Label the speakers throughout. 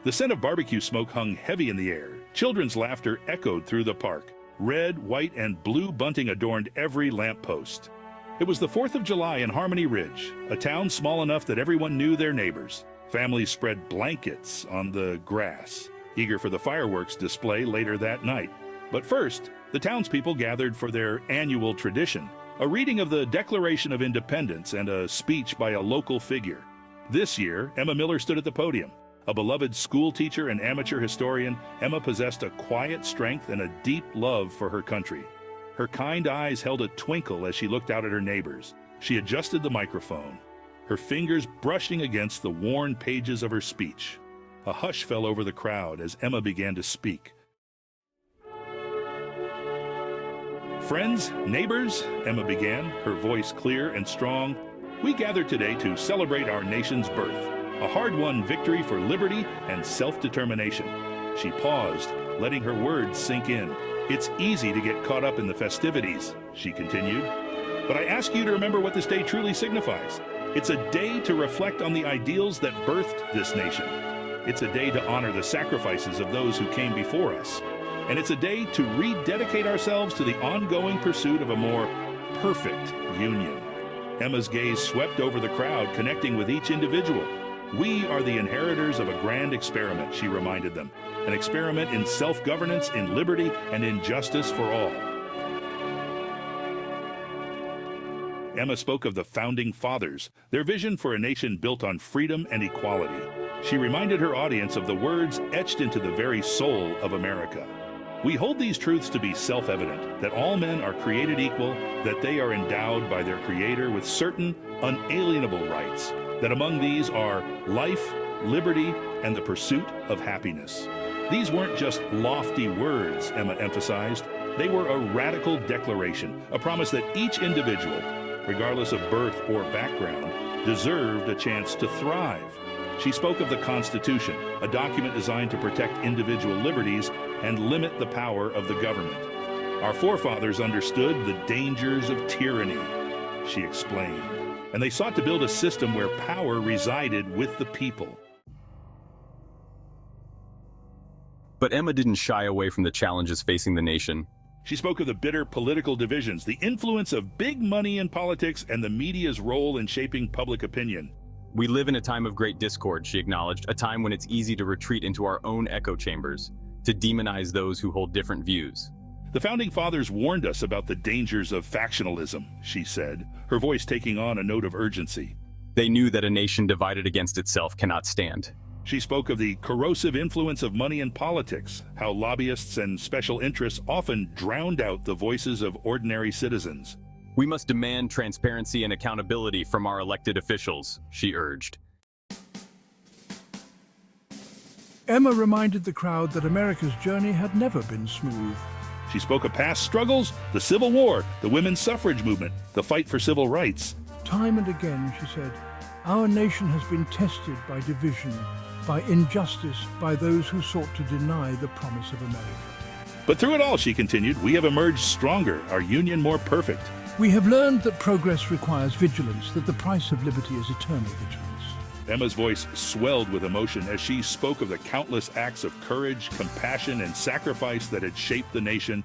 Speaker 1: The scent of barbecue smoke hung heavy in the air. Children's laughter echoed through the park. Red, white, and blue bunting adorned every lamppost. It was the 4th of July in Harmony Ridge, a town small enough that everyone knew their neighbors. Families spread blankets on the grass, eager for the fireworks display later that night. But first, the townspeople gathered for their annual tradition, a reading of the Declaration of Independence and a speech by a local figure. This year, Emma Miller stood at the podium. A beloved school teacher and amateur historian, Emma possessed a quiet strength and a deep love for her country. Her kind eyes held a twinkle as she looked out at her neighbors. She adjusted the microphone, her fingers brushing against the worn pages of her speech. A hush fell over the crowd as Emma began to speak. "Friends, neighbors," Emma began, her voice clear and strong, "we gather today to celebrate our nation's birth, a hard-won victory for liberty and self-determination." She paused, letting her words sink in. "It's easy to get caught up in the festivities," she continued, "but I ask you to remember what this day truly signifies. It's a day to reflect on the ideals that birthed this nation. It's a day to honor the sacrifices of those who came before us. And it's a day to rededicate ourselves to the ongoing pursuit of a more perfect union." Emma's gaze swept over the crowd, connecting with each individual. "We are the inheritors of a grand experiment," she reminded them. "An experiment in self-governance, in liberty, and in justice for all." Emma spoke of the Founding Fathers, their vision for a nation built on freedom and equality. She reminded her audience of the words etched into the very soul of America. "We hold these truths to be self-evident, that all men are created equal, that they are endowed by their Creator with certain unalienable rights, that among these are life, liberty, and the pursuit of happiness." These weren't just lofty words, Emma emphasized. They were a radical declaration, a promise that each individual, regardless of birth or background, deserved a chance to thrive. She spoke of the Constitution, a document designed to protect individual liberties and limit the power of the government. "Our forefathers understood the dangers of tyranny," she explained, "and they sought to build a system where power resided with the people."
Speaker 2: But Emma didn't shy away from the challenges facing the nation.
Speaker 1: She spoke of the bitter political divisions, the influence of big money in politics, and the media's role in shaping public opinion.
Speaker 2: "We live in a time of great discord," she acknowledged, "a time when it's easy to retreat into our own echo chambers, to demonize those who hold different views."
Speaker 1: "The Founding Fathers warned us about the dangers of factionalism," she said, her voice taking on a note of urgency.
Speaker 2: "They knew that a nation divided against itself cannot stand."
Speaker 1: She spoke of the corrosive influence of money in politics, how lobbyists and special interests often drowned out the voices of ordinary citizens.
Speaker 2: "We must demand transparency and accountability from our elected officials," she urged.
Speaker 3: Emma reminded the crowd that America's journey had never been smooth.
Speaker 1: She spoke of past struggles, the Civil War, the women's suffrage movement, the fight for civil rights.
Speaker 3: Time and again, she said, our nation has been tested by division, by injustice, by those who sought to deny the promise of America.
Speaker 1: But through it all, she continued, we have emerged stronger, our union more perfect.
Speaker 3: We have learned that progress requires vigilance, that the price of liberty is eternal vigilance.
Speaker 1: Emma's voice swelled with emotion as she spoke of the countless acts of courage, compassion, and sacrifice that had shaped the nation.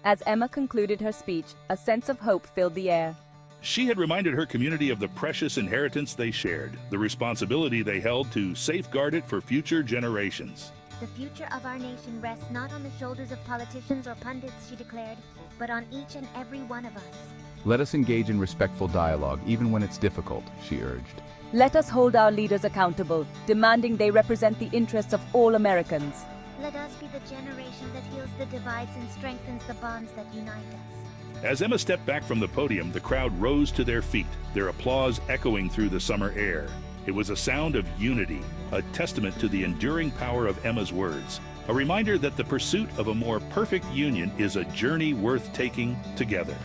Speaker 4: As Emma concluded her speech, a sense of hope filled the air.
Speaker 1: She had reminded her community of the precious inheritance they shared, the responsibility they held to safeguard it for future generations.
Speaker 5: The future of our nation rests not on the shoulders of politicians or pundits, she declared, but on each and every one of us.
Speaker 6: Let us engage in respectful dialogue, even when it's difficult, she urged.
Speaker 4: Let us hold our leaders accountable, demanding they represent the interests of all Americans.
Speaker 5: Let us be the generation that heals the divides and strengthens the bonds that unite us.
Speaker 1: As Emma stepped back from the podium, the crowd rose to their feet, their applause echoing through the summer air. It was a sound of unity, a testament to the enduring power of Emma's words, a reminder that the pursuit of a more perfect union is a journey worth taking together.